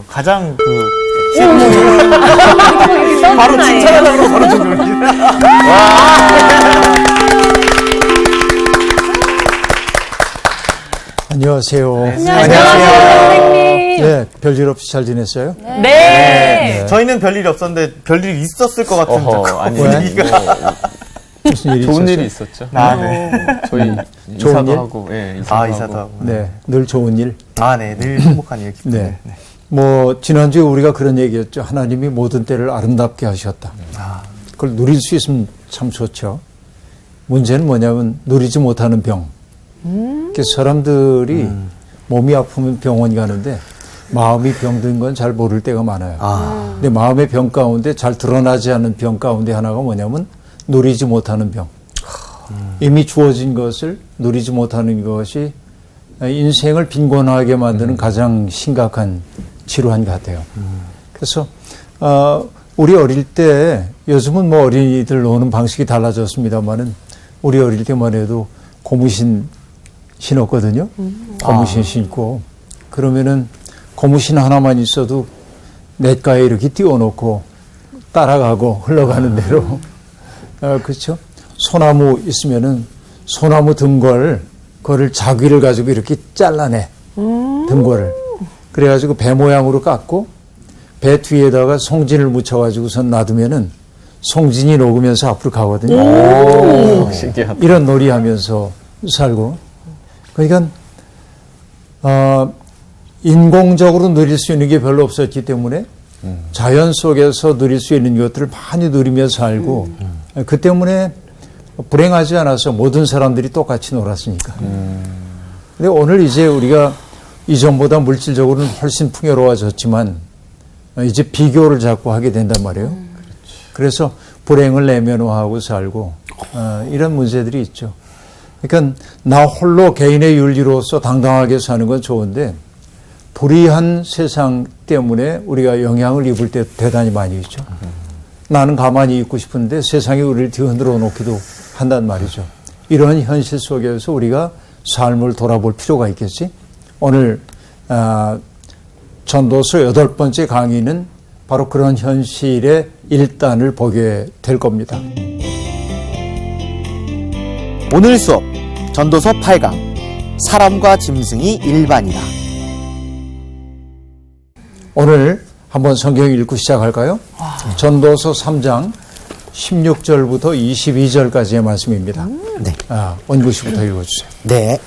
가장 그 바로 칭찬하려고 바로 지금. 안녕하세요. 안녕하세요, 선생님. 네, 별일 없이 잘 지냈어요? 네. 저희는 별일이 없었는데 별일이 있었을 것 같은 아니, 분위기가. 무슨 일이 좋은 있었어요? 일이 있었죠. 아, 네. 저희 좋은 이사도 일? 하고, 예, 이사도 하고. 네, 늘 좋은 일. 아, 네. 늘 행복한 일, 기쁜 네. 일. 네. 뭐 지난주에 우리가 그런 얘기했죠. 하나님이 모든 때를 아름답게 하셨다. 그걸 누릴 수 있으면 참 좋죠. 문제는 뭐냐면 누리지 못하는 병. 그래서 사람들이 몸이 아프면 병원 가는데 마음이 병든 건 잘 모를 때가 많아요. 근데 마음의 병 가운데 잘 드러나지 않는 병 가운데 하나가 뭐냐면 누리지 못하는 병. 이미 주어진 것을 누리지 못하는 것이 인생을 빈곤하게 만드는 가장 심각한 질환 같아요. 그래서 우리 어릴 때 요즘은 뭐 어린이들 노는 방식이 달라졌습니다만은 우리 어릴 때만 해도 고무신 신었거든요. 고무신 신고 그러면은 고무신 하나만 있어도 냇가에 이렇게 띄워놓고 따라가고 흘러가는 대로 그렇죠. 소나무 있으면은 소나무 등걸을 자귀를 가지고 이렇게 잘라내 등걸을 그래가지고 배 모양으로 깎고 배 뒤에다가 송진을 묻혀가지고선 놔두면은 송진이 녹으면서 앞으로 가거든요. 신기하다. 이런 놀이 하면서 살고 그러니까 인공적으로 누릴 수 있는 게 별로 없었기 때문에 자연 속에서 누릴 수 있는 것들을 많이 누리며 살고 그 때문에 불행하지 않아서 모든 사람들이 똑같이 놀았으니까. 근데 오늘 이제 우리가 이전보다 물질적으로는 훨씬 풍요로워졌지만 이제 비교를 자꾸 하게 된단 말이에요. 그래서 불행을 내면화하고 살고 이런 문제들이 있죠. 그러니까 나 홀로 개인의 윤리로서 당당하게 사는 건 좋은데 불의한 세상 때문에 우리가 영향을 입을 때 대단히 많이 있죠. 나는 가만히 있고 싶은데 세상이 우리를 뒤흔들어 놓기도 한단 말이죠. 이런 현실 속에서 우리가 삶을 돌아볼 필요가 있겠지. 오늘 전도서 8번째 강의는 바로 그런 현실의 일단을 보게 될 겁니다. 오늘 수업 전도서 8강 사람과 짐승이 일반이다. 오늘 한번 성경 읽고 시작할까요? 전도서 3장 16절부터 22절까지의 말씀입니다. 네. 원구씨부터 읽어주세요. 네.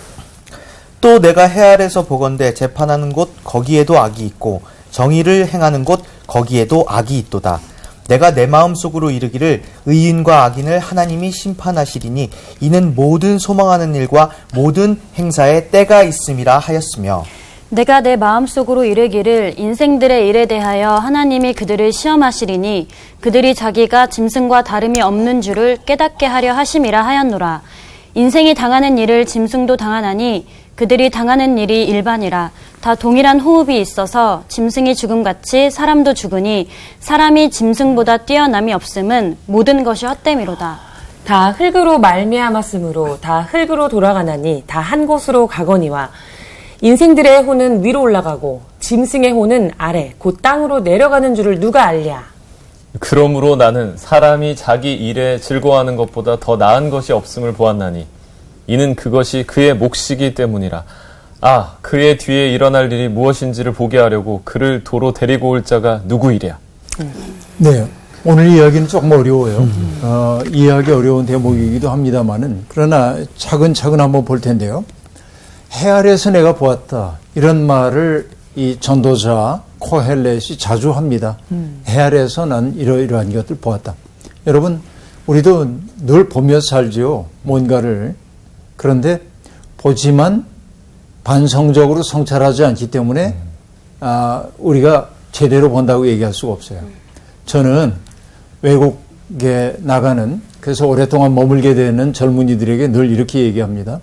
또 내가 해아래서 보건대 재판하는 곳 거기에도 악이 있고 정의를 행하는 곳 거기에도 악이 있도다. 내가 내 마음속으로 이르기를 의인과 악인을 하나님이 심판하시리니 이는 모든 소망하는 일과 모든 행사에 때가 있음이라 하였으며 내가 내 마음속으로 이르기를 인생들의 일에 대하여 하나님이 그들을 시험하시리니 그들이 자기가 짐승과 다름이 없는 줄을 깨닫게 하려 하심이라 하였노라. 인생이 당하는 일을 짐승도 당하나니 그들이 당하는 일이 일반이라. 다 동일한 호흡이 있어서 짐승이 죽음같이 사람도 죽으니 사람이 짐승보다 뛰어남이 없음은 모든 것이 헛됨이로다. 다 흙으로 말미암았으므로 다 흙으로 돌아가나니 다 한 곳으로 가거니와 인생들의 혼은 위로 올라가고 짐승의 혼은 아래 곧 땅으로 내려가는 줄을 누가 알랴. 그러므로 나는 사람이 자기 일에 즐거워하는 것보다 더 나은 것이 없음을 보았나니 이는 그것이 그의 몫이기 때문이라. 그의 뒤에 일어날 일이 무엇인지를 보게 하려고 그를 도로 데리고 올 자가 누구이랴. 네, 오늘 이야기는 조금 어려워요. 이해하기 어려운 대목이기도 합니다만은 그러나 차근차근 한번 볼 텐데요. 해 아래에서 내가 보았다. 이런 말을 이 전도자 코헬렛이 자주 합니다. 해 아래에서 난 이러이러한 것들 보았다. 여러분, 우리도 늘 보며 살죠. 뭔가를. 그런데 보지만 반성적으로 성찰하지 않기 때문에 우리가 제대로 본다고 얘기할 수가 없어요. 저는 외국에 나가는 그래서 오랫동안 머물게 되는 젊은이들에게 늘 이렇게 얘기합니다.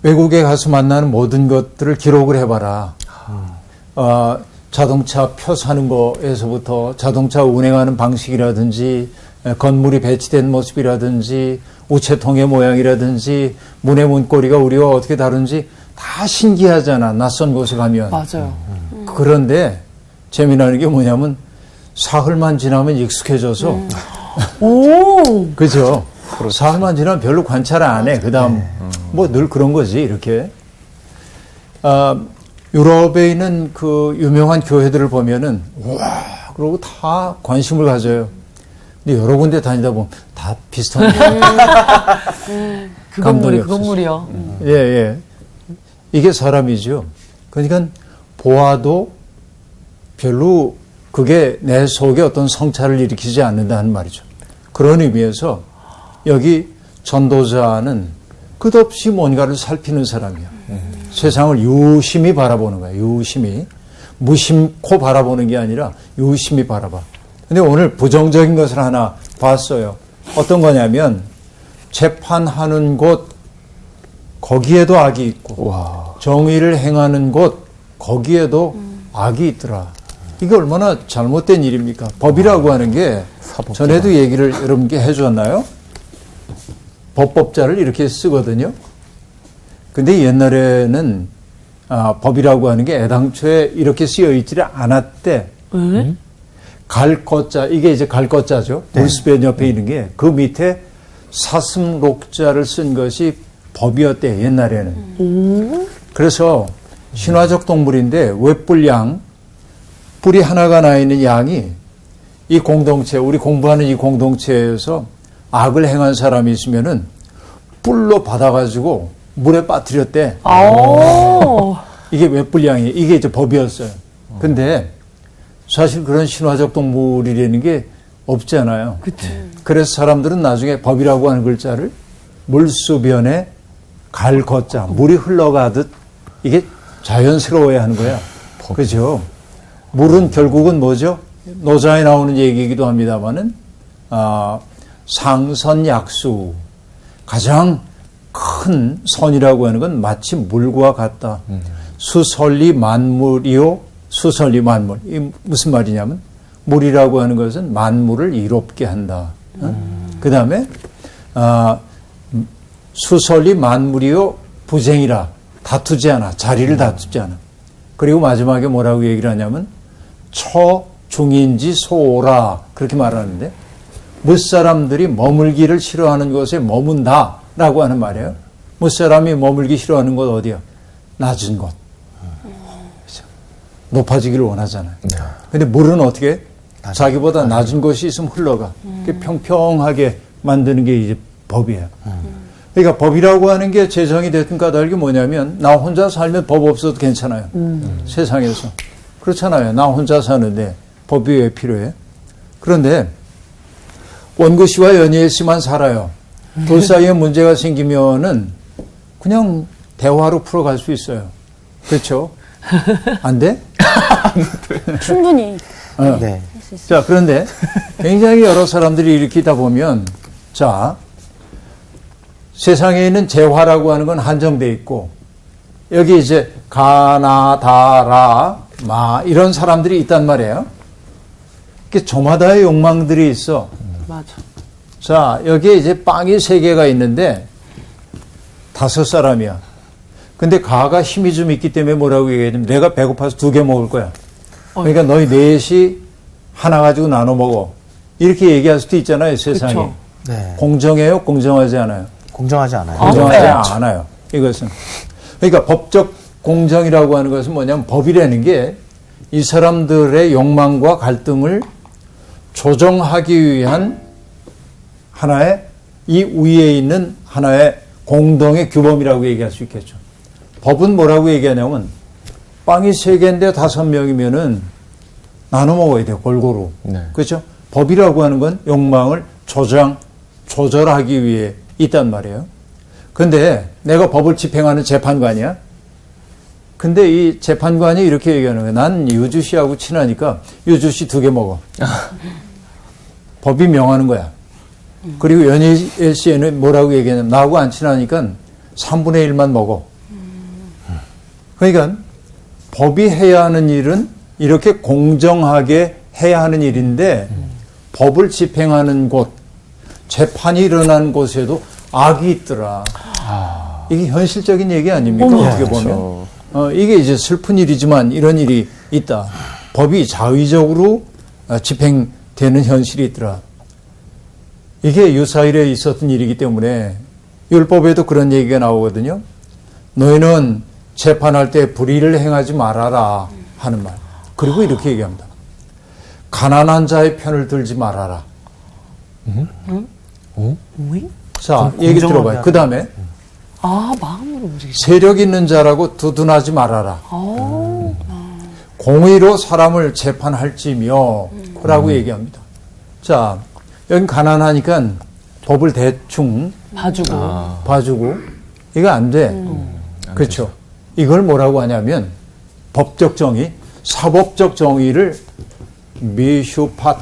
외국에 가서 만나는 모든 것들을 기록을 해봐라. 자동차 표 사는 거에서부터 자동차 운행하는 방식이라든지 건물이 배치된 모습이라든지 우체통의 모양이라든지 문의 문고리가 우리와 어떻게 다른지 다 신기하잖아. 낯선 곳에 가면. 맞아요. 그런데 재미나는 게 뭐냐면 사흘만 지나면 익숙해져서 그죠? 사흘만 지나면 별로 관찰 안 해. 그다음 뭐 늘 그런 거지 이렇게. 유럽에 있는 그 유명한 교회들을 보면은 와 그러고 다 관심을 가져요. 근데 여러 군데 다니다 보면 다 비슷한 그 감동이 건물이 그 없었어요. 건물이요. 예, 예. 이게 사람이죠. 그러니까 보아도 별로 그게 내 속에 어떤 성찰을 일으키지 않는다는 말이죠. 그런 의미에서 여기 전도자는 끝없이 뭔가를 살피는 사람이야. 세상을 유심히 바라보는 거야. 유심히. 무심코 바라보는 게 아니라 유심히 바라봐. 근데 오늘 부정적인 것을 하나 봤어요. 어떤 거냐면 재판하는 곳 거기에도 악이 있고 정의를 행하는 곳 거기에도 악이 있더라. 이게 얼마나 잘못된 일입니까? 법이라고 하는 게 전에도 얘기를 여러분께 해줬나요? 법법자를 이렇게 쓰거든요. 근데 옛날에는 법이라고 하는 게 애당초에 이렇게 쓰여 있지를 않았대. 갈 거자, 이게 이제 갈 거자죠. 볼스변 옆에 있는 게 그 밑에 사슴록자를 쓴 것이 법이었대, 옛날에는. 그래서 신화적 동물인데 웹불양, 뿔이 하나가 나 있는 양이 이 공동체, 우리 공부하는 이 공동체에서 악을 행한 사람이 있으면은 뿔로 받아가지고 물에 빠뜨렸대. 이게 웹불량이, 이게 이제 법이었어요. 근데 사실 그런 신화적 동물이라는 게 없잖아요. 그래서 사람들은 나중에 법이라고 하는 글자를 물수변에 갈 거자, 물이 흘러가듯 이게 자연스러워야 하는 거야. 그죠? 물은 결국은 뭐죠? 노자에 나오는 얘기이기도 합니다만은, 상선약수. 가장 큰 선이라고 하는 건 마치 물과 같다. 수설리 만물이요. 수설리 만물. 이 무슨 말이냐면 물이라고 하는 것은 만물을 이롭게 한다. 그 다음에 수설리 만물이요. 부쟁이라. 다투지 않아. 자리를 다투지 않아. 그리고 마지막에 뭐라고 얘기를 하냐면 처중인지 소오라. 그렇게 말하는데 무사람들이 머물기를 싫어하는 곳에 머문다. 라고 하는 말이에요. 무사람이 머물기 싫어하는 곳 어디야? 낮은 곳. 그렇죠? 높아지기를 원하잖아요. 근데 물은 어떻게 해? 자기보다 낮은 곳이 있으면 흘러가. 평평하게 만드는 게 이제 법이에요. 그러니까 법이라고 하는 게 제정이 됐든 까닭이 뭐냐면 나 혼자 살면 법 없어도 괜찮아요. 세상에서. 그렇잖아요. 나 혼자 사는데 법이 왜 필요해? 그런데 원구 씨와 연희엘 씨만 살아요. 둘 사이에 문제가 생기면은 그냥 대화로 풀어갈 수 있어요. 그렇죠? 안 돼? 충분히. 네. 자, 그런데 굉장히 여러 사람들이 일으키다 보면 자, 세상에 있는 재화라고 하는 건 한정돼 있고 여기 이제 가나, 다라, 마 이런 사람들이 있단 말이에요. 이렇게 저마다의 욕망들이 있어. 맞아. 자, 여기에 이제 빵이 3개가 있는데 5사람이야. 근데 가가 힘이 좀 있기 때문에 뭐라고 얘기하냐면 내가 배고파서 2개 먹을 거야. 그러니까 너희 넷이 하나 가지고 나눠 먹어. 이렇게 얘기할 수도 있잖아요, 세상에. 그쵸. 네. 공정해요? 공정하지 않아요? 공정하지 않아요. 공정하지 않아요. 이것은. 그러니까 법적 공정이라고 하는 것은 뭐냐면 법이라는 게 이 사람들의 욕망과 갈등을 조정하기 위한 하나의 이 위에 있는 하나의 공동의 규범이라고 얘기할 수 있겠죠. 법은 뭐라고 얘기하냐면 빵이 3개인데 5명이면은 나눠 먹어야 돼요. 골고루. 네. 그렇죠? 법이라고 하는 건 욕망을 조절하기 위해 있단 말이에요. 근데 내가 법을 집행하는 재판관이야. 근데 이 재판관이 이렇게 얘기하는 거야. 난 유주 씨하고 친하니까 유주 씨 2개 먹어. 법이 명하는 거야. 그리고 연희엘 씨에는 뭐라고 얘기하냐면 나하고 안 친하니까 3분의 1만 먹어. 그러니까 법이 해야 하는 일은 이렇게 공정하게 해야 하는 일인데 법을 집행하는 곳, 재판이 일어난 곳에도 악이 있더라. 이게 현실적인 얘기 아닙니까? 어떻게 보면. 이게 이제 슬픈 일이지만 이런 일이 있다. 법이 자의적으로 집행되는 현실이 있더라. 이게 유사일에 있었던 일이기 때문에 율법에도 그런 얘기가 나오거든요. 너희는 재판할 때 불의를 행하지 말아라 하는 말. 그리고 이렇게 얘기합니다. 가난한 자의 편을 들지 말아라. 자, 얘기 들어봐요. 그 다음에 마음으로 움직이시. 세력 있는 자라고 두둔하지 말아라. 공의로 사람을 재판할지며 라고 얘기합니다. 자, 여기 가난하니까 법을 대충 봐주고 이거 안 돼. 그렇죠. 이걸 뭐라고 하냐면 법적 정의, 사법적 정의를 미슈팟.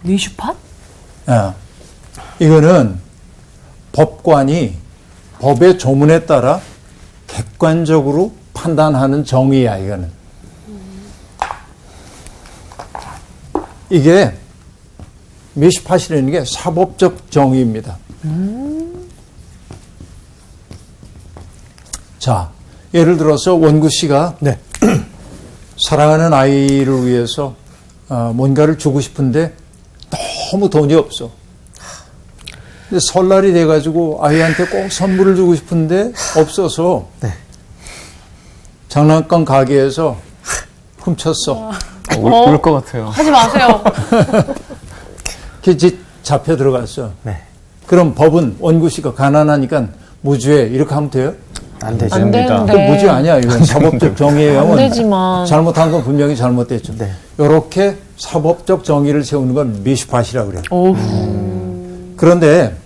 미슈팟? 이거는 법관이 법의 조문에 따라 객관적으로 판단하는 정의야, 이거는. 이게 미슈팟이라는 게 사법적 정의입니다. 자, 예를 들어서 원구 씨가 네. 사랑하는 아이를 위해서 뭔가를 주고 싶은데 너무 돈이 없어. 근데 설날이 돼가지고 아이한테 꼭 선물을 주고 싶은데 없어서 네. 장난감 가게에서 훔쳤어. 울 것 같아요. 하지 마세요. 그게 잡혀 들어갔어. 네. 그럼 법은 원구 씨가 가난하니까 무죄 이렇게 하면 돼요? 안 되죠. 안 되는데. 그 무죄 아니야. 이건 사법적 정의에 안 의하면 되지만. 잘못한 건 분명히 잘못됐죠. 네. 이렇게 사법적 정의를 세우는 건 미슈팟이라고 그래요. 그런데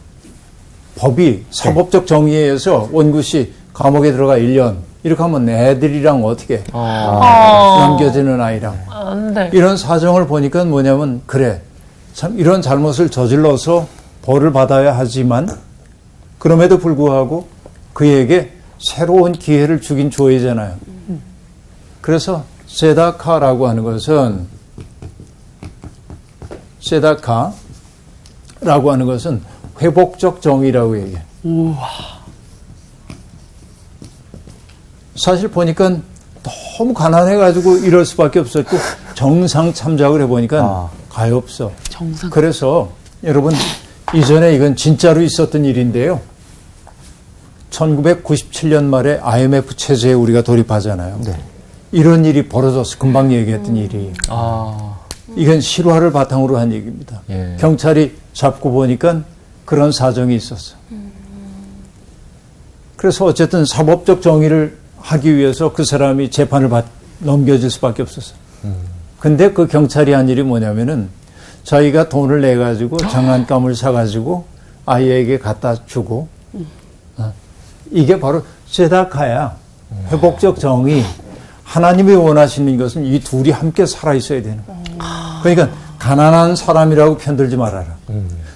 법이 사법적 정의에 의해서 원구 씨 감옥에 들어가 1년 이렇게 하면 애들이랑 어떻게 남겨지는 아이랑 안 돼. 이런 사정을 보니까 뭐냐면 그래 참 이런 잘못을 저질러서 벌을 받아야 하지만 그럼에도 불구하고 그에게 새로운 기회를 주긴 줘야잖아요. 그래서 세다카라고 하는 것은 회복적 정의라고 얘기해. 사실 보니까 너무 가난해가지고 이럴 수밖에 없었고 정상 참작을 해보니까 가엾어. 정상. 그래서 여러분 이전에 이건 진짜로 있었던 일인데요. 1997년 말에 IMF 체제에 우리가 돌입하잖아요. 네. 이런 일이 벌어졌어. 금방 얘기했던 일이. 이건 실화를 바탕으로 한 얘기입니다. 예. 경찰이 잡고 보니까 그런 사정이 있었어. 그래서 어쨌든 사법적 정의를 하기 위해서 그 사람이 재판을 넘겨질 수밖에 없었어. 근데 그 경찰이 한 일이 뭐냐면은 자기가 돈을 내가지고 장난감을 사가지고 아이에게 갖다 주고 이게 바로 세다카야. 회복적 정의. 하나님이 원하시는 것은 이 둘이 함께 살아있어야 되는 거예요. 그러니까 가난한 사람이라고 편들지 말아라.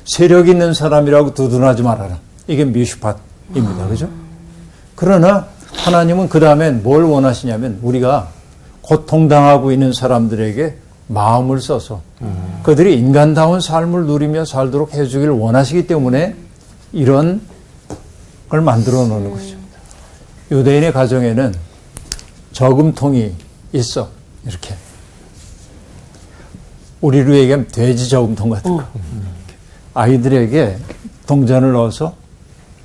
세력 있는 사람이라고 두둔하지 말아라. 이게 미슈팟입니다. 그죠? 그러나 하나님은 그 다음엔 뭘 원하시냐면 우리가 고통당하고 있는 사람들에게 마음을 써서 그들이 인간다운 삶을 누리며 살도록 해주기를 원하시기 때문에 이런 걸 만들어 놓는 거죠. 유대인의 가정에는 저금통이 있어. 이렇게. 우리로 얘기하면 돼지 저금통 같은 거. 아이들에게 동전을 넣어서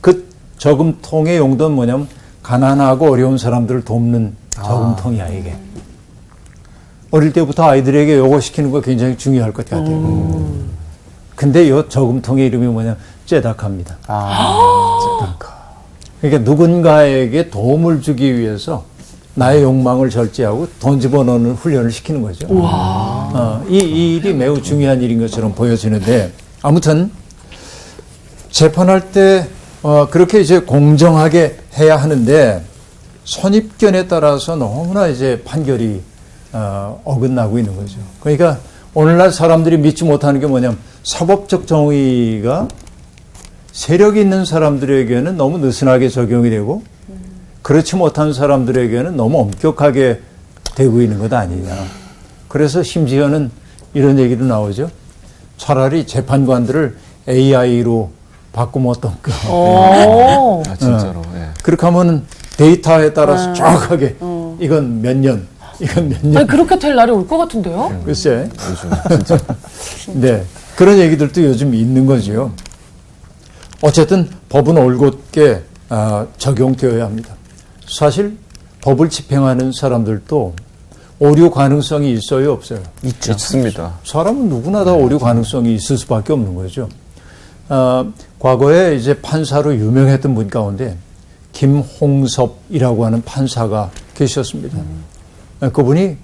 그 저금통의 용도는 뭐냐면 가난하고 어려운 사람들을 돕는 저금통이야, 이게. 어릴 때부터 아이들에게 요거 시키는 거 굉장히 중요할 것 같아요. 근데 요 저금통의 이름이 뭐냐면 째다카입니다. 그러니까 누군가에게 도움을 주기 위해서 나의 욕망을 절제하고 돈 집어넣는 훈련을 시키는 거죠. 이 일이 매우 중요한 일인 것처럼 보여지는데 아무튼 재판할 때 그렇게 이제 공정하게 해야 하는데 선입견에 따라서 너무나 이제 판결이 어긋나고 있는 거죠. 그러니까 오늘날 사람들이 믿지 못하는 게 뭐냐면 사법적 정의가 세력이 있는 사람들에게는 너무 느슨하게 적용이 되고 그렇지 못한 사람들에게는 너무 엄격하게 되고 있는 것 아니냐. 그래서 심지어는 이런 얘기도 나오죠. 차라리 재판관들을 AI로 바꾸면 어떨까. 진짜로. 예. 그렇게 하면 데이터에 따라서 정확하게 이건 몇 년, 이건 몇 년. 아니, 그렇게 될 날이 올 것 같은데요? 글쎄. 요즘 진짜. 네. 그런 얘기들도 요즘 있는 거죠. 어쨌든 법은 올곧게 적용되어야 합니다. 사실 법을 집행하는 사람들도 오류 가능성이 있어요, 없어요? 있습니다. 사람은 누구나 다 오류 가능성이 있을 수밖에 없는 거죠. 과거에 이제 판사로 유명했던 분 가운데 김홍섭이라고 하는 판사가 계셨습니다. 그분이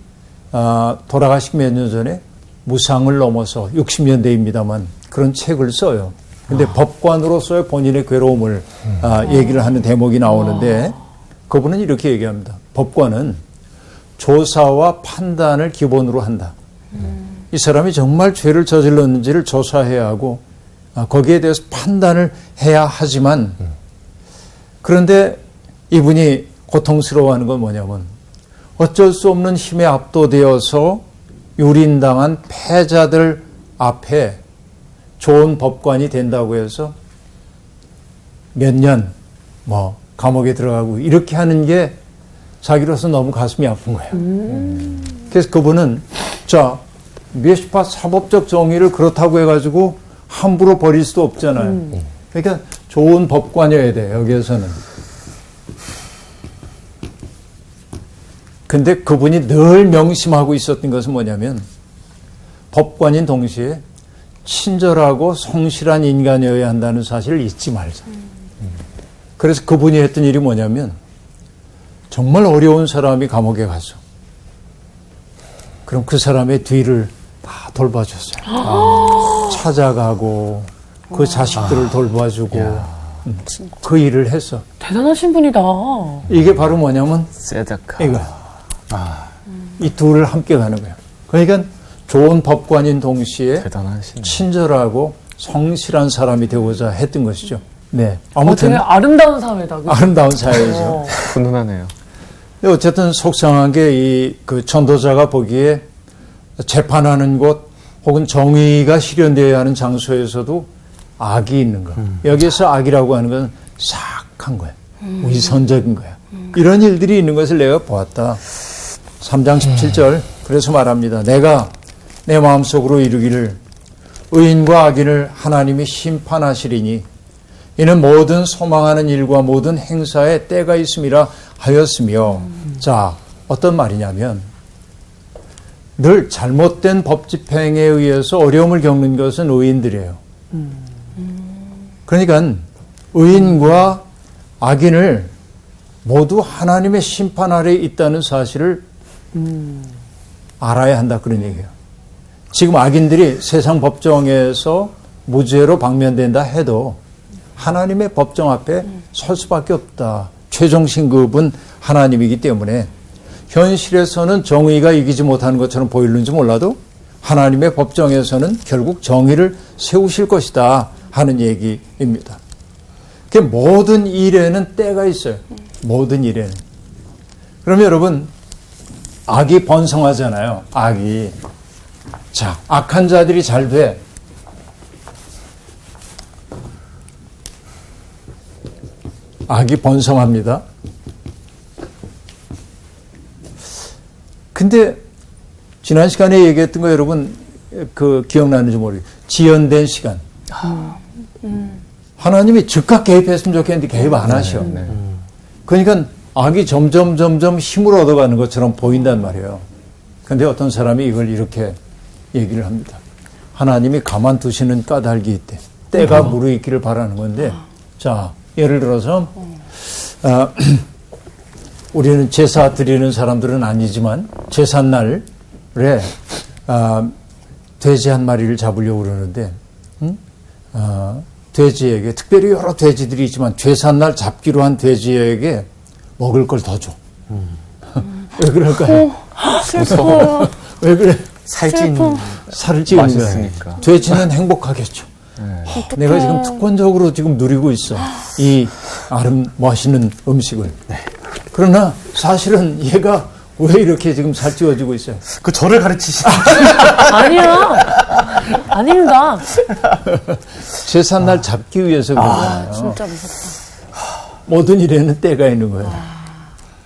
돌아가시기 몇 년 전에 무상을 넘어서 60년대입니다만 그런 책을 써요. 근데 법관으로서의 본인의 괴로움을 얘기를 하는 대목이 나오는데 그분은 이렇게 얘기합니다. 법관은 조사와 판단을 기본으로 한다. 이 사람이 정말 죄를 저질렀는지를 조사해야 하고 거기에 대해서 판단을 해야 하지만 그런데 이분이 고통스러워하는 건 뭐냐면 어쩔 수 없는 힘에 압도되어서 유린당한 패자들 앞에 좋은 법관이 된다고 해서 몇 년 감옥에 들어가고 이렇게 하는 게 자기로서 너무 가슴이 아픈 거예요. 그래서 그분은 몇십파 사법적 정의를 그렇다고 해가지고 함부로 버릴 수도 없잖아요. 그러니까 좋은 법관이어야 돼요, 여기에서는. 근데 그분이 늘 명심하고 있었던 것은 뭐냐면 법관인 동시에 친절하고 성실한 인간이어야 한다는 사실을 잊지 말자. 그래서 그분이 했던 일이 뭐냐면 정말 어려운 사람이 감옥에 가서 그럼 그 사람의 뒤를 다 돌봐줬어요. 찾아가고 그 자식들을 돌봐주고 그 일을 했어. 대단하신 분이다. 이게 바로 뭐냐면 세다카. 이거 이 둘을 함께 가는 거예요. 그러니까 좋은 법관인 동시에 대단하시네. 친절하고 성실한 사람이 되고자 했던 것이죠. 네. 되게 아무튼 아름다운 사회다. 그죠? 아름다운 사회죠. 훈훈하네요. 어쨌든 속상한 게 그 전도자가 보기에 재판하는 곳 혹은 정의가 실현되어야 하는 장소에서도 악이 있는 거. 여기서 악이라고 하는 건 사악한 거야. 위선적인 거야. 이런 일들이 있는 것을 내가 보았다. 3장 17절 그래서 말합니다. 내가 내 마음속으로 이르기를 의인과 악인을 하나님이 심판하시리니 이는 모든 소망하는 일과 모든 행사에 때가 있음이라 하였으며 자 어떤 말이냐면 늘 잘못된 법 집행에 의해서 어려움을 겪는 것은 의인들이에요. 그러니까 의인과 악인을 모두 하나님의 심판 아래에 있다는 사실을 알아야 한다 그런 얘기예요. 지금 악인들이 세상 법정에서 무죄로 방면된다 해도 하나님의 법정 앞에 설 수밖에 없다. 최종 신급은 하나님이기 때문에 현실에서는 정의가 이기지 못하는 것처럼 보이는지 몰라도 하나님의 법정에서는 결국 정의를 세우실 것이다 하는 얘기입니다. 그 모든 일에는 때가 있어요. 모든 일에는. 그러면 여러분 악이 번성하잖아요. 악이. 자, 악한 자들이 잘 돼. 악이 번성합니다. 근데 지난 시간에 얘기했던 거 여러분 그 기억나는지 모르겠어요. 지연된 시간. 하나님이 즉각 개입했으면 좋겠는데 개입 안 하셔. 그러니까 악이 점점 힘을 얻어가는 것처럼 보인단 말이에요. 그런데 어떤 사람이 이걸 이렇게 얘기를 합니다. 하나님이 가만두시는 까닭이 있대. 때가 무르익기를 바라는 건데 자 예를 들어서 우리는 제사 드리는 사람들은 아니지만 제삿날에 돼지 한 마리를 잡으려고 그러는데 돼지에게 특별히 여러 돼지들이 있지만 제삿날 잡기로 한 돼지에게 먹을 걸 더 줘. 왜 그럴까요? 슬퍼요. 왜 그래? 살을 찌는 맛있으니까. 거야. 돼지는 행복하겠죠. 내가 지금 특권적으로 지금 누리고 있어. 이 멋있는 음식을. 그러나 사실은 얘가 왜 이렇게 지금 살찌워지고 있어요? 그 저를 가르치시는 아니야. 아닙니다. 제삿날 잡기 위해서 그러잖아요. 진짜 무섭다. 모든 일에는 때가 있는 거예요.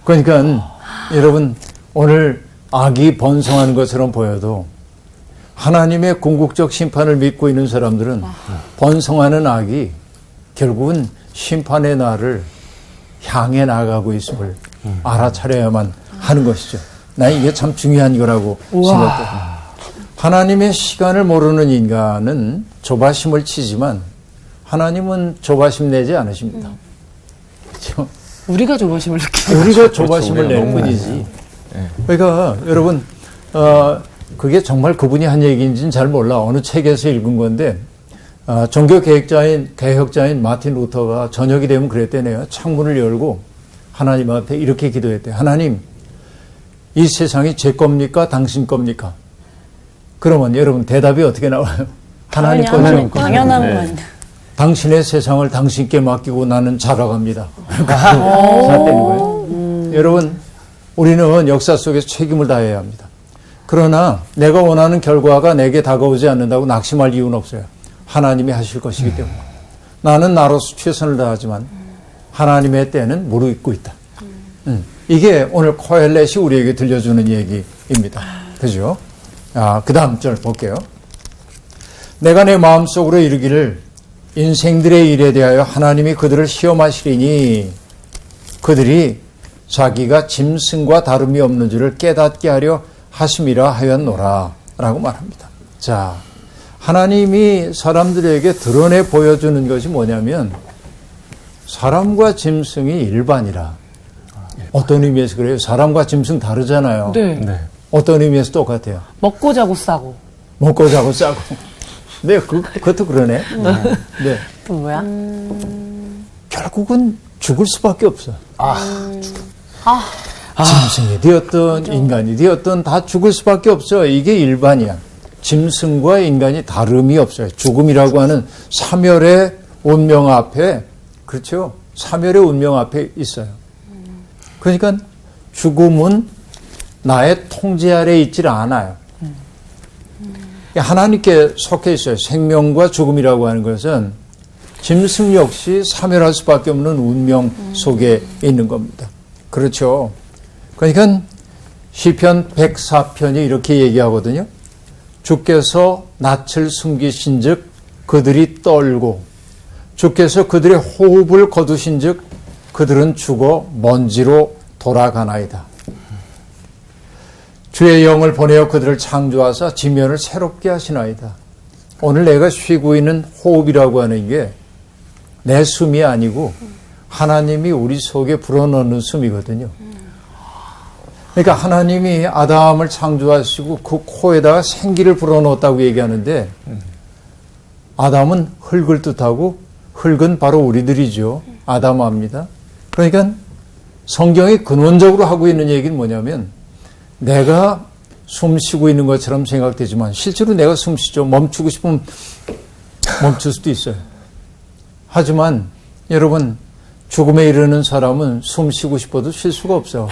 그러니까 여러분, 오늘 악이 번성하는 것처럼 보여도 하나님의 궁극적 심판을 믿고 있는 사람들은 번성하는 악이 결국은 심판의 날을 향해 나가고 있음을 알아차려야만 하는 것이죠. 난 이게 참 중요한 거라고 생각해요. 하나님의 시간을 모르는 인간은 조바심을 치지만 하나님은 조바심 내지 않으십니다. 그렇죠? 우리가 조바심을 느끼는 우리가 조바심을 우리가 낼 너무 뿐이지. 그러니까 여러분, 그게 정말 그분이 한 얘기인지는 잘 몰라. 어느 책에서 읽은 건데, 종교 개혁자인 마틴 루터가 저녁이 되면 그랬대네요. 창문을 열고 하나님 앞에 이렇게 기도했대. 하나님, 이 세상이 제 겁니까? 당신 겁니까? 그러면 여러분 대답이 어떻게 나와요? 하나님 거죠. 당연한 건. 당신의 세상을 당신께 맡기고 나는 자라갑니다. 생각되는 거예요. 여러분, 우리는 역사 속에서 책임을 다해야 합니다. 그러나 내가 원하는 결과가 내게 다가오지 않는다고 낙심할 이유는 없어요. 하나님이 하실 것이기 때문에. 나는 나로서 최선을 다하지만 하나님의 때는 무르익고 있다. 이게 오늘 코엘렛이 우리에게 들려주는 얘기입니다. 그죠? 그 다음 절 볼게요. 내가 내 마음속으로 이르기를 인생들의 일에 대하여 하나님이 그들을 시험하시리니 그들이 자기가 짐승과 다름이 없는 줄을 깨닫게 하려 하심이라 하였노라 라고 말합니다. 자, 하나님이 사람들에게 드러내 보여주는 것이 뭐냐면 사람과 짐승이 일반이라. 어떤 의미에서 그래요? 사람과 짐승 다르잖아요. 네. 어떤 의미에서 똑같아요? 먹고 자고 싸고. 먹고 자고 싸고. 네, 그것도 그러네. 네. 또 뭐야? 결국은 죽을 수밖에 없어. 짐승이 되었든 인간이 되었든 다 죽을 수밖에 없어. 이게 일반이야. 짐승과 인간이 다름이 없어요. 죽음이라고 하는 사멸의 운명 앞에, 그렇죠? 사멸의 운명 앞에 있어요. 그러니까 죽음은 나의 통제 아래에 있질 않아요. 하나님께 속해 있어요. 생명과 죽음이라고 하는 것은 짐승 역시 사멸할 수밖에 없는 운명 속에 있는 겁니다. 그렇죠. 그러니까 시편 104편이 이렇게 얘기하거든요. 주께서 낯을 숨기신 즉 그들이 떨고 주께서 그들의 호흡을 거두신 즉 그들은 죽어 먼지로 돌아가나이다. 주의 영을 보내어 그들을 창조하사 지면을 새롭게 하시나이다. 오늘 내가 쉬고 있는 호흡이라고 하는 게 내 숨이 아니고 하나님이 우리 속에 불어넣는 숨이거든요. 그러니까 하나님이 아담을 창조하시고 그 코에다가 생기를 불어넣었다고 얘기하는데 아담은 흙을 뜻하고 흙은 바로 우리들이죠. 아담아입니다. 그러니까 성경이 근원적으로 하고 있는 얘기는 뭐냐면 내가 숨 쉬고 있는 것처럼 생각되지만 실제로 내가 숨 쉬죠. 멈추고 싶으면 멈출 수도 있어요. 하지만 여러분 죽음에 이르는 사람은 숨 쉬고 싶어도 쉴 수가 없어요.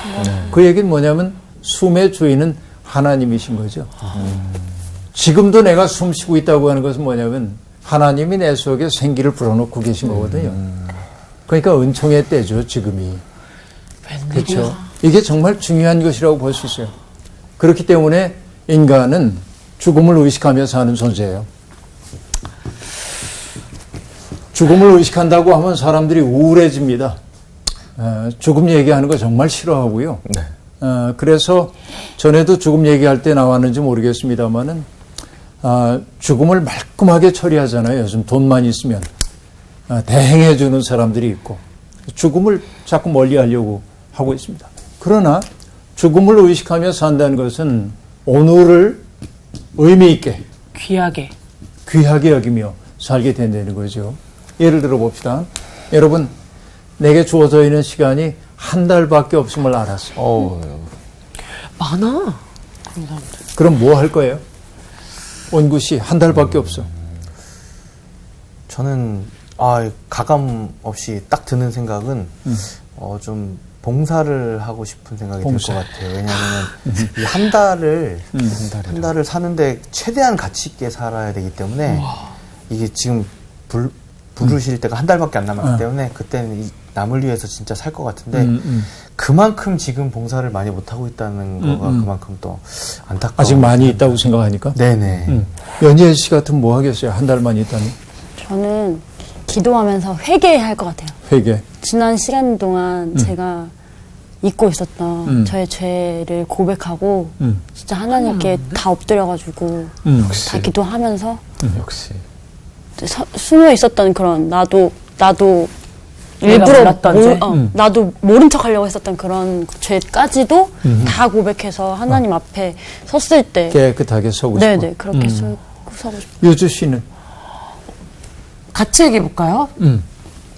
그 얘기는 뭐냐면 숨의 주인은 하나님이신 거죠. 지금도 내가 숨 쉬고 있다고 하는 것은 뭐냐면 하나님이 내 속에 생기를 불어넣고 계신 거거든요. 그러니까 은총의 때죠, 지금이. 그렇죠. 이게 정말 중요한 것이라고 볼 수 있어요. 그렇기 때문에 인간은 죽음을 의식하며 사는 존재예요. 죽음을 의식한다고 하면 사람들이 우울해집니다. 죽음 얘기하는 거 정말 싫어하고요. 네. 그래서 전에도 죽음 얘기할 때 나왔는지 모르겠습니다만은 죽음을 말끔하게 처리하잖아요. 요즘 돈만 있으면 대행해 주는 사람들이 있고 죽음을 자꾸 멀리하려고 하고 있습니다. 그러나 죽음을 의식하며 산다는 것은 오늘을 의미 있게 귀하게 여기며 살게 된다는 거죠. 예를 들어 봅시다. 여러분, 내게 주어져 있는 시간이 한 달밖에 없음을 알았어요. 많아. 그런 사람들. 그럼 뭐 할 거예요? 원구 씨, 한 달밖에 없어. 저는 가감 없이 딱 드는 생각은 좀 봉사를 하고 싶은 생각이 들 것 같아요. 왜냐하면 이 한 달을 사는데 최대한 가치 있게 살아야 되기 때문에 이게 지금 부르실 때가 한 달밖에 안 남았기 때문에 그때는 이 남을 위해서 진짜 살 것 같은데 그만큼 지금 봉사를 많이 못하고 있다는 거가 그만큼 또 안타까워. 아직 많이 있다고 생각하니까. 네네. 연재 씨 같으면 뭐 하겠어요? 한 달만 있다니. 저는 기도하면서 회개할 것 같아요. 회개. 지난 시간 동안 제가 잊고 있었던 저의 죄를 고백하고 진짜 하나님께 다 엎드려가지고 다 기도하면서 역시. 숨어 있었던 그런 나도 내가 일부러 몰랐던 죄? 나도 모른 척 하려고 했었던 그런 죄까지도 다 고백해서 하나님 앞에 섰을 때 깨끗하게 서고 싶어. 네네 그렇게 서고 싶어요. 유주 씨는? 같이 얘기해볼까요?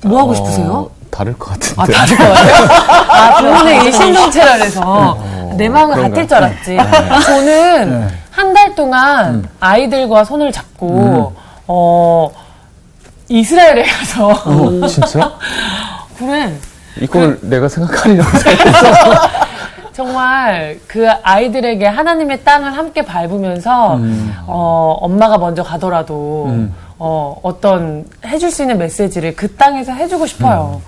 뭐 하고 싶으세요? 다를 것 같은데. 아, 다를 것 같아요? 두 분의 일심동체라 그래서 내 마음은 그런가요? 같을 줄 알았지. 저는 한 달 동안 아이들과 손을 잡고, 이스라엘에 가서. 진짜? 그래. 이걸 내가 생각하려고 정말 그 아이들에게 하나님의 땅을 함께 밟으면서, 엄마가 먼저 가더라도, 어떤 해줄 수 있는 메시지를 그 땅에서 해주고 싶어요.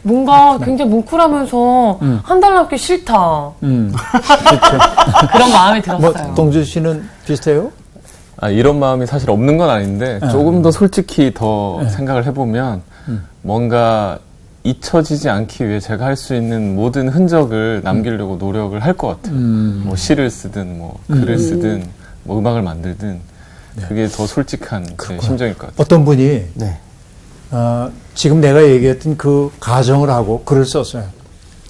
뭔가 굉장히 뭉클하면서 한 달 남기 싫다. 그렇죠. 그런 마음이 뭐, 들었어요. 동준 씨는 비슷해요? 이런 마음이 사실 없는 건 아닌데 조금 더 솔직히 더 생각을 해보면 뭔가 잊혀지지 않기 위해 제가 할 수 있는 모든 흔적을 남기려고 노력을 할 것 같아요. 뭐 시를 쓰든 뭐 글을 쓰든 뭐 음악을 만들든 그게 더 솔직한 제 심정일 것 같아요. 어떤 분이 네. 지금 내가 얘기했던 그 가정을 하고 글을 썼어요.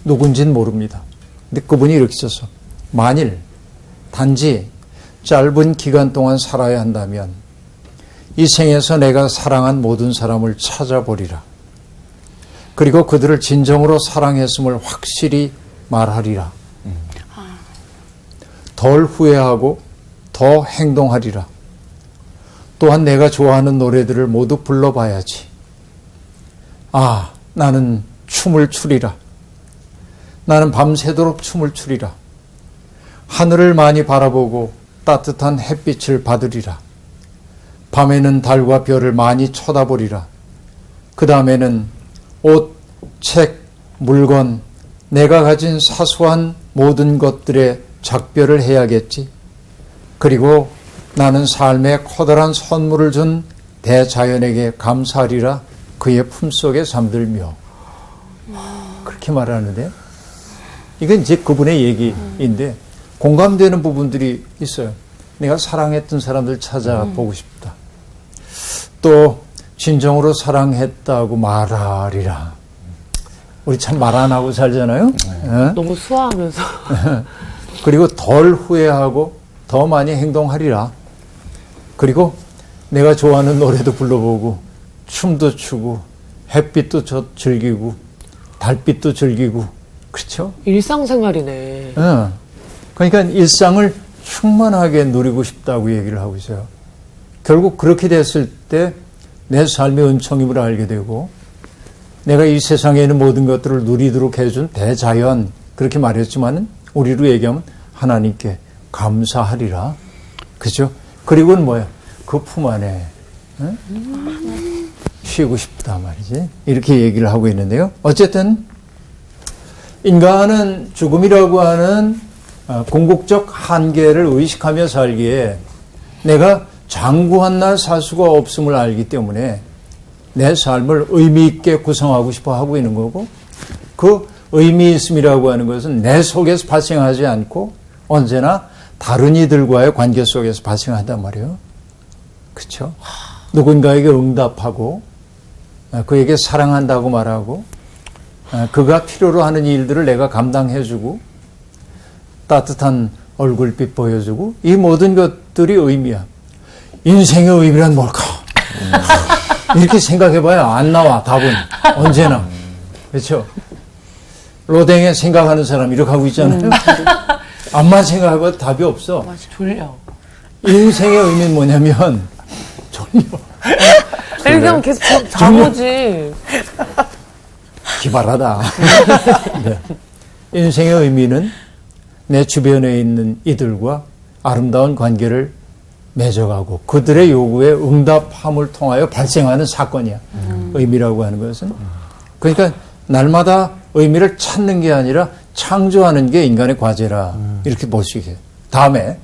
누군지는 모릅니다. 근데 그분이 이렇게 썼어. 만일 단지 짧은 기간 동안 살아야 한다면 이 생에서 내가 사랑한 모든 사람을 찾아보리라. 그리고 그들을 진정으로 사랑했음을 확실히 말하리라. 덜 후회하고 더 행동하리라. 또한 내가 좋아하는 노래들을 모두 불러봐야지. 나는 춤을 추리라. 나는 밤새도록 춤을 추리라. 하늘을 많이 바라보고 따뜻한 햇빛을 받으리라. 밤에는 달과 별을 많이 쳐다보리라. 그 다음에는 옷, 책, 물건, 내가 가진 사소한 모든 것들에 작별을 해야겠지. 그리고 나는 삶에 커다란 선물을 준 대자연에게 감사하리라. 그의 품속에 잠들며. 그렇게 말하는데 이건 이제 그분의 얘기인데 공감되는 부분들이 있어요. 내가 사랑했던 사람들 찾아보고 싶다. 또 진정으로 사랑했다고 말하리라. 우리 참 말 안 하고 살잖아요. 너무 수화하면서. 그리고 덜 후회하고 더 많이 행동하리라. 그리고 내가 좋아하는 노래도 불러보고 춤도 추고 햇빛도 즐기고 달빛도 즐기고 그렇죠? 일상생활이네. 그러니까 일상을 충만하게 누리고 싶다고 얘기를 하고 있어요. 결국 그렇게 됐을 때 내 삶의 은총임을 알게 되고 내가 이 세상에 있는 모든 것들을 누리도록 해준 대자연 그렇게 말했지만 우리로 얘기하면 하나님께 감사하리라. 그죠? 그리고는 뭐야? 그 품 안에 쉬고 싶다 말이지. 이렇게 얘기를 하고 있는데요. 어쨌든 인간은 죽음이라고 하는 궁극적 한계를 의식하며 살기에 내가 장구한 날 살 수가 없음을 알기 때문에 내 삶을 의미 있게 구성하고 싶어 하고 있는 거고 그 의미 있음이라고 하는 것은 내 속에서 발생하지 않고 언제나 다른 이들과의 관계 속에서 발생한단 말이에요. 그렇죠? 누군가에게 응답하고 그에게 사랑한다고 말하고 그가 필요로 하는 일들을 내가 감당해주고 따뜻한 얼굴빛 보여주고 이 모든 것들이 의미야. 인생의 의미란 뭘까? 이렇게 생각해봐야 안 나와 답은 언제나. 그렇죠? 로댕에 생각하는 사람 이렇게 하고 있잖아요. 암만 생각해봐도 답이 없어. 맞아, 졸려. 인생의 의미는 뭐냐면 졸려. 이렇게 하면 계속 자보지. 기발하다. 네. 인생의 의미는 내 주변에 있는 이들과 아름다운 관계를 맺어가고 그들의 요구에 응답함을 통하여 발생하는 사건이야. 의미라고 하는 것은. 그러니까 날마다 의미를 찾는 게 아니라 창조하는 게 인간의 과제라. 이렇게 볼 수 있어요. 다음에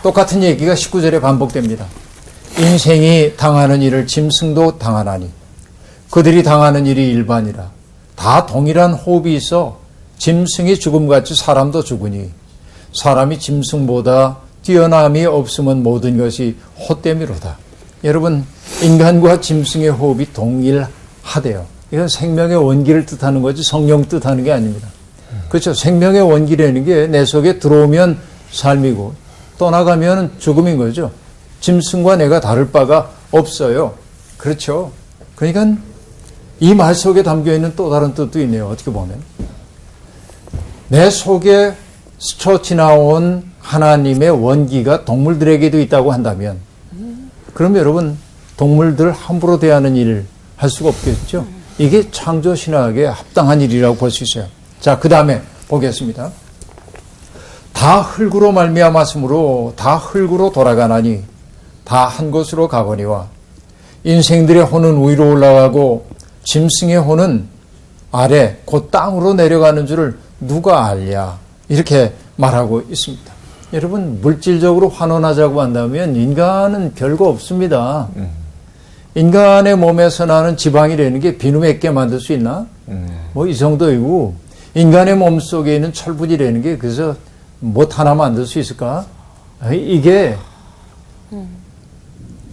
똑같은 얘기가 19절에 반복됩니다. 인생이 당하는 일을 짐승도 당하나니 그들이 당하는 일이 일반이라. 다 동일한 호흡이 있어 짐승이 죽음같이 사람도 죽으니 사람이 짐승보다 뛰어남이 없으면 모든 것이 헛됨이로다. 여러분, 인간과 짐승의 호흡이 동일하대요. 이건 생명의 원기를 뜻하는 거지 성령 뜻하는 게 아닙니다. 그렇죠. 생명의 원기라는 게 내 속에 들어오면 삶이고 떠나가면 죽음인 거죠. 짐승과 내가 다를 바가 없어요. 그렇죠. 그러니까 이 말 속에 담겨있는 또 다른 뜻도 있네요. 어떻게 보면. 내 속에 스쳐 지나온 하나님의 원기가 동물들에게도 있다고 한다면 그럼 여러분 동물들 함부로 대하는 일을 할 수가 없겠죠. 이게 창조신학에 합당한 일이라고 볼 수 있어요. 자, 그 다음에 보겠습니다. 다 흙으로 말미암았으므로 다 흙으로 돌아가나니 다 한 곳으로 가거니와 인생들의 혼은 위로 올라가고 짐승의 혼은 아래 곧 땅으로 내려가는 줄을 누가 알랴. 이렇게 말하고 있습니다. 여러분, 물질적으로 환원하자고 한다면 인간은 별거 없습니다. 인간의 몸에서 나는 지방이라는 게 비누 몇 개 만들 수 있나? 뭐 이 정도이고 인간의 몸 속에 있는 철분이라는 게 그래서 못 하나 만들 수 있을까? 이게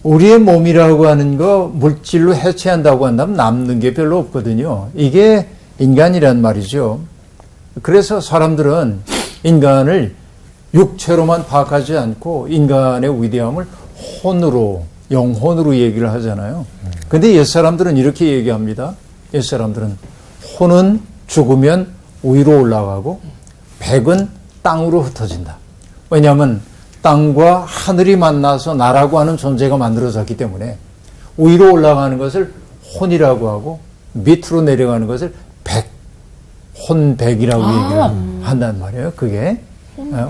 우리의 몸이라고 하는 거 물질로 해체한다고 한다면 남는 게 별로 없거든요. 이게 인간이란 말이죠. 그래서 사람들은 인간을 육체로만 파악하지 않고 인간의 위대함을 혼으로, 영혼으로 얘기를 하잖아요. 근데 옛사람들은 이렇게 얘기합니다. 옛사람들은 혼은 죽으면 위로 올라가고 백은 땅으로 흩어진다. 왜냐하면 땅과 하늘이 만나서 나라고 하는 존재가 만들어졌기 때문에 위로 올라가는 것을 혼이라고 하고 밑으로 내려가는 것을 백, 혼백이라고 얘기를 한단 말이에요. 그게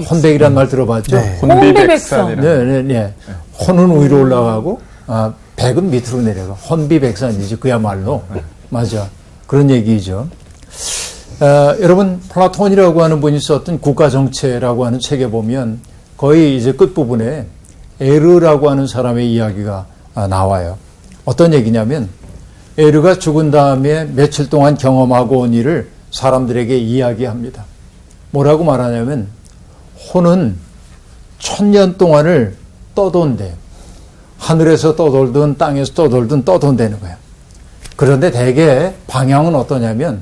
혼백이란 말 들어봤죠? 네. 혼비백산이라. 네. 혼은 위로 올라가고 백은 밑으로 내려가. 혼비백산이지 그야말로. 맞아. 그런 얘기죠. 여러분, 플라톤이라고 하는 분이 썼던 국가정체라고 하는 책에 보면 거의 이제 끝부분에 에르라고 하는 사람의 이야기가 나와요. 어떤 얘기냐면 에르가 죽은 다음에 며칠 동안 경험하고 온 일을 사람들에게 이야기합니다. 뭐라고 말하냐면 혼은 1000년 동안을 떠돈대. 하늘에서 떠돌든 땅에서 떠돌든 떠돈다는 거야. 그런데 대개 방향은 어떠냐면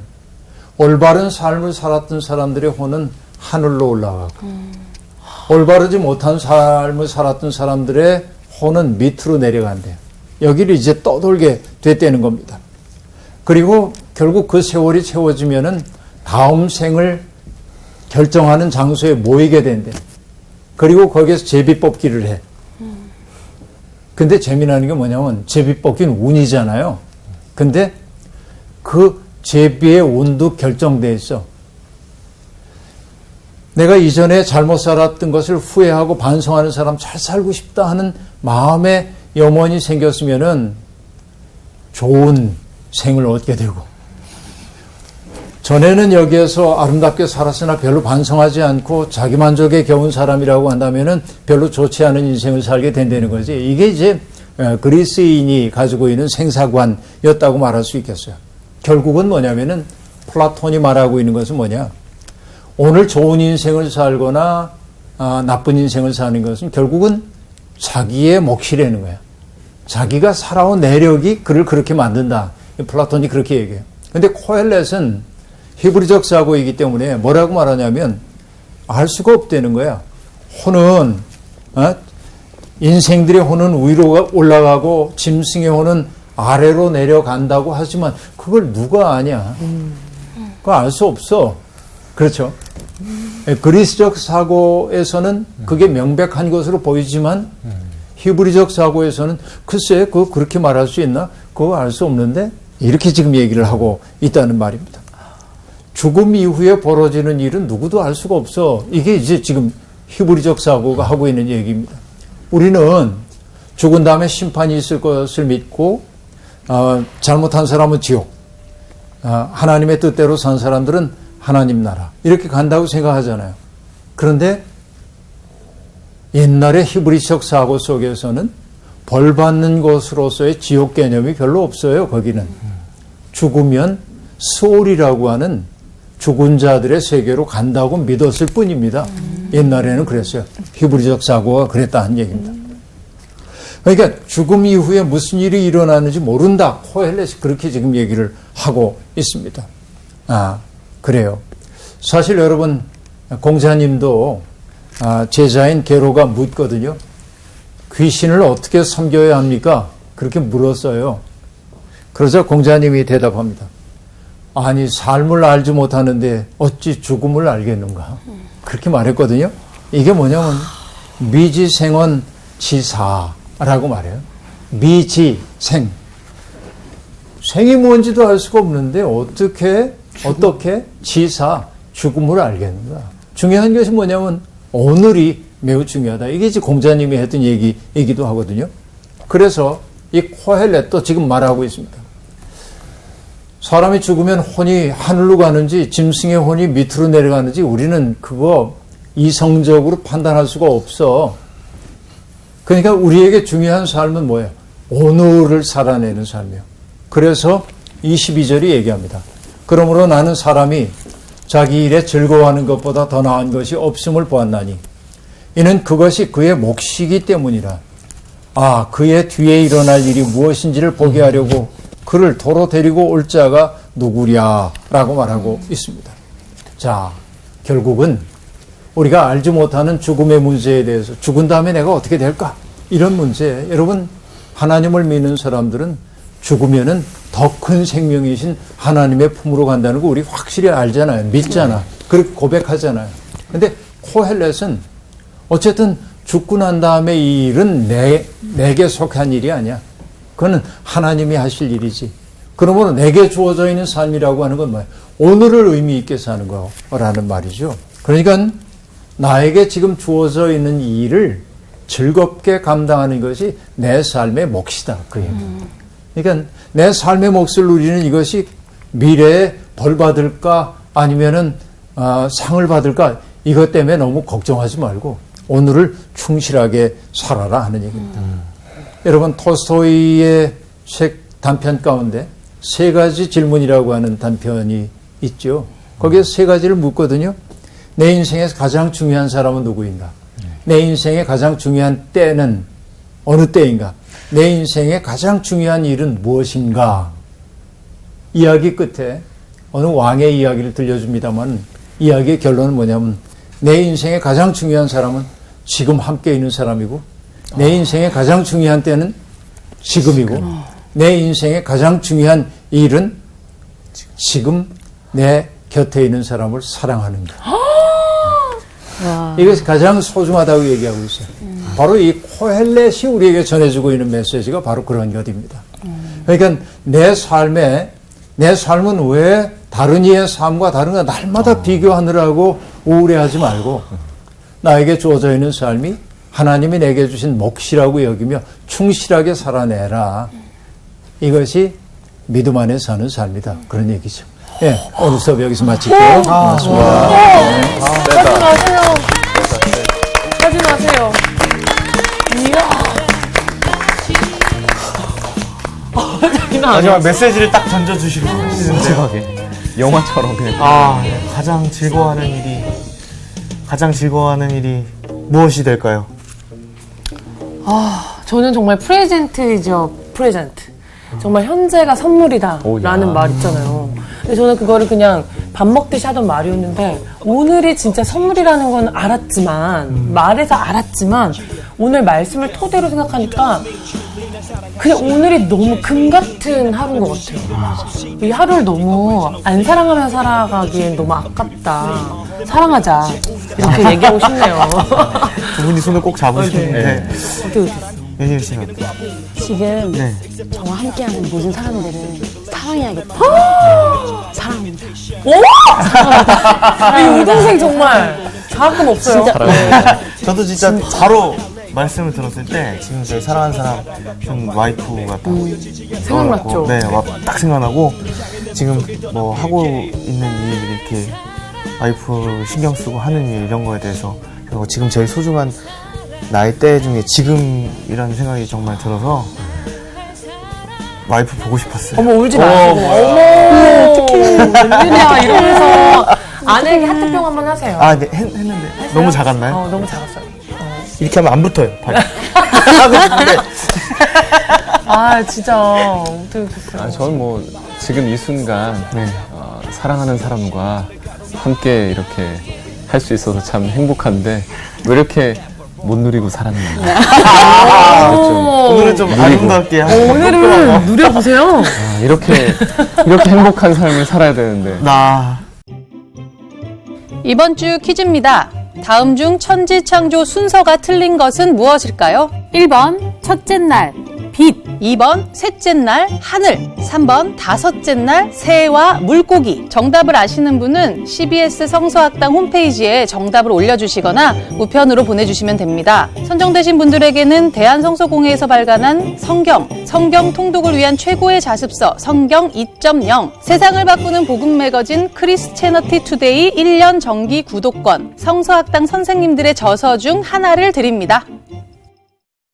올바른 삶을 살았던 사람들의 혼은 하늘로 올라가고 올바르지 못한 삶을 살았던 사람들의 혼은 밑으로 내려간대요. 여기를 이제 떠돌게 됐다는 겁니다. 그리고 결국 그 세월이 채워지면은 다음 생을 결정하는 장소에 모이게 된대. 그리고 거기에서 제비 뽑기를 해. 근데 재미나는 게 뭐냐면 제비 뽑기는 운이잖아요. 근데 그 제비의 운도 결정돼 있어. 내가 이전에 잘못 살았던 것을 후회하고 반성하는 사람, 잘 살고 싶다 하는 마음의 염원이 생겼으면은 좋은 생을 얻게 되고, 전에는 여기에서 아름답게 살았으나 별로 반성하지 않고 자기만족에 겨운 사람이라고 한다면은 별로 좋지 않은 인생을 살게 된다는 거지. 이게 이제 그리스인이 가지고 있는 생사관이었다고 말할 수 있겠어요. 결국은 뭐냐면은 플라톤이 말하고 있는 것은 뭐냐? 오늘 좋은 인생을 살거나 나쁜 인생을 사는 것은 결국은 자기의 몫이라는 거야. 자기가 살아온 내력이 그를 그렇게 만든다. 플라톤이 그렇게 얘기해요. 근데 코엘렛은 히브리적 사고이기 때문에 뭐라고 말하냐면 알 수가 없다는 거야. 혼은 인생들의 혼은 위로 올라가고 짐승의 혼은 아래로 내려간다고 하지만 그걸 누가 아냐? 그거 알 수 없어. 그렇죠? 그리스적 사고에서는 그게 명백한 것으로 보이지만 히브리적 사고에서는 글쎄 그거 그렇게 말할 수 있나? 그거 알 수 없는데 이렇게 지금 얘기를 하고 있다는 말입니다. 죽음 이후에 벌어지는 일은 누구도 알 수가 없어. 이게 이제 지금 히브리적 사고가 하고 있는 얘기입니다. 우리는 죽은 다음에 심판이 있을 것을 믿고 잘못한 사람은 지옥, 하나님의 뜻대로 산 사람들은 하나님 나라 이렇게 간다고 생각하잖아요. 그런데 옛날의 히브리적 사고 속에서는 벌 받는 것으로서의 지옥 개념이 별로 없어요. 거기는 죽으면 스올이라고 하는 죽은 자들의 세계로 간다고 믿었을 뿐입니다. 옛날에는 그랬어요. 히브리적 사고가 그랬다는 얘기입니다. 그러니까 죽음 이후에 무슨 일이 일어나는지 모른다. 코헬렛이 그렇게 지금 얘기를 하고 있습니다. 그래요. 사실 여러분, 공자님도 제자인 게로가 묻거든요. 귀신을 어떻게 섬겨야 합니까? 그렇게 물었어요. 그러자 공자님이 대답합니다. 아니, 삶을 알지 못하는데 어찌 죽음을 알겠는가? 그렇게 말했거든요. 이게 뭐냐면 미지생원 지사라고 말해요. 미지생. 생이 뭔지도 알 수가 없는데 어떻게 지사, 죽음을 알겠는가? 중요한 것이 뭐냐면 오늘이 매우 중요하다. 이게 이제 공자님이 했던 얘기이기도 하거든요. 그래서 이 코헬렛도 지금 말하고 있습니다. 사람이 죽으면 혼이 하늘로 가는지 짐승의 혼이 밑으로 내려가는지 우리는 그거 이성적으로 판단할 수가 없어. 그러니까 우리에게 중요한 삶은 뭐예요? 오늘을 살아내는 삶이에요. 그래서 22절이 얘기합니다. 그러므로 나는 사람이 자기 일에 즐거워하는 것보다 더 나은 것이 없음을 보았나니 이는 그것이 그의 몫이기 때문이라. 그의 뒤에 일어날 일이 무엇인지를 보게 하려고 그를 도로 데리고 올 자가 누구랴 라고 말하고 있습니다. 자, 결국은 우리가 알지 못하는 죽음의 문제에 대해서 죽은 다음에 내가 어떻게 될까? 이런 문제. 여러분, 하나님을 믿는 사람들은 죽으면은 더 큰 생명이신 하나님의 품으로 간다는 거 우리 확실히 알잖아요. 믿잖아. 그렇게 고백하잖아요. 근데 코헬렛은 어쨌든 죽고 난 다음에 이 일은 내게 속한 일이 아니야. 그거는 하나님이 하실 일이지. 그러므로 내게 주어져 있는 삶이라고 하는 건 뭐예요? 오늘을 의미 있게 사는 거라는 말이죠. 그러니까 나에게 지금 주어져 있는 이 일을 즐겁게 감당하는 것이 내 삶의 몫이다. 그 얘기. 그러니까 내 삶의 몫을 누리는 이것이 미래에 벌 받을까 아니면은 상을 받을까 이것 때문에 너무 걱정하지 말고 오늘을 충실하게 살아라 하는 얘기입니다. 여러분, 톨스토이의 책 단편 가운데 3가지 질문이라고 하는 단편이 있죠. 거기에서 3가지를 묻거든요. 내 인생에서 가장 중요한 사람은 누구인가? 내 인생의 가장 중요한 때는 어느 때인가? 내 인생의 가장 중요한 일은 무엇인가? 이야기 끝에 어느 왕의 이야기를 들려줍니다만 이야기의 결론은 뭐냐면 내 인생의 가장 중요한 사람은 지금 함께 있는 사람이고 내 인생의 가장 중요한 때는 지금이고 내 인생의 가장 중요한 일은 지금 내 곁에 있는 사람을 사랑하는 것. 이것이 가장 소중하다고 얘기하고 있어요. 바로 이 코헬렛이 우리에게 전해주고 있는 메시지가 바로 그런 것입니다. 그러니까 내 삶은 왜 다른 이의 삶과 다른가 날마다 비교하느라고 우울해하지 말고 나에게 주어져 있는 삶이 하나님이 내게 주신 몫이라고 여기며 충실하게 살아내라. 이것이 믿음 안에 사는 삶이다. 그런 얘기죠. 예, 오늘 수업 여기서 마칠게요. 고맙습니다. 하지 마세요. 하지 마세요. 이야. 마지막 메시지를 딱 던져주시고 마지막에 영화처럼 그냥. 가장 즐거워하는 일이 무엇이 될까요? 저는 정말 프레젠트이죠. 프레젠트. 정말 현재가 선물이다 라는 말 있잖아요. 근데 저는 그거를 그냥 밥 먹듯이 하던 말이었는데 오늘이 진짜 선물이라는 건 알았지만 말해서 알았지만 오늘 말씀을 토대로 생각하니까 그냥 오늘이 너무 금 같은 하루인 것 같아요. 이 하루를 너무 안 사랑하며 살아가기엔 너무 아깝다. 사랑하자. 이렇게 얘기하고 싶네요. 두 분이 손을 꼭 잡으시는데 어떻게 됐어요? 예진이 씨는 어때요? 지금 네. 저와 함께하는 모든 사람들을 사랑해야겠다. 사랑합니다. 이 우동생 정말 가끔 없어요. 진짜 저도 진짜 바로 말씀을 들었을 때 지금 저희 사랑하는 사람 좀 와이프가 딱 생각났죠? 네, 딱 생각나고 지금 뭐 하고 있는 일 이렇게 와이프 신경 쓰고 하는 일 이런 거에 대해서 그리고 지금 제일 소중한 나의 때 중에 지금이라는 생각이 정말 들어서 와이프 보고 싶었어요. 어머, 울지 마시고. 어머, 어떡해. 웬일이야. 이러면서 아내에게 하트병 한번 하세요. 아, 네, 했는데 너무 작았나요? 너무 작았어요. 이렇게 하면 안 붙어요, 발이. 아, 진짜. 어떻게 됐어요? 아, 저는 뭐 지금 이 순간 네. 사랑하는 사람과 함께 이렇게 할 수 있어서 참 행복한데 왜 이렇게 못 누리고 살았나. 오늘은 좀 아름답게 오늘은 누려보세요. 이렇게 행복한 삶을 살아야 되는데. 이번 주 퀴즈입니다. 다음 중 천지창조 순서가 틀린 것은 무엇일까요? 1번 첫째 날 빛, 2번 셋째 날 하늘, 3번 다섯째 날 새와 물고기. 정답을 아시는 분은 CBS 성서학당 홈페이지에 정답을 올려주시거나 우편으로 보내주시면 됩니다. 선정되신 분들에게는 대한성서공회에서 발간한 성경 통독을 위한 최고의 자습서 성경 2.0, 세상을 바꾸는 복음 매거진 크리스채너티 투데이 1년 정기 구독권, 성서학당 선생님들의 저서 중 하나를 드립니다.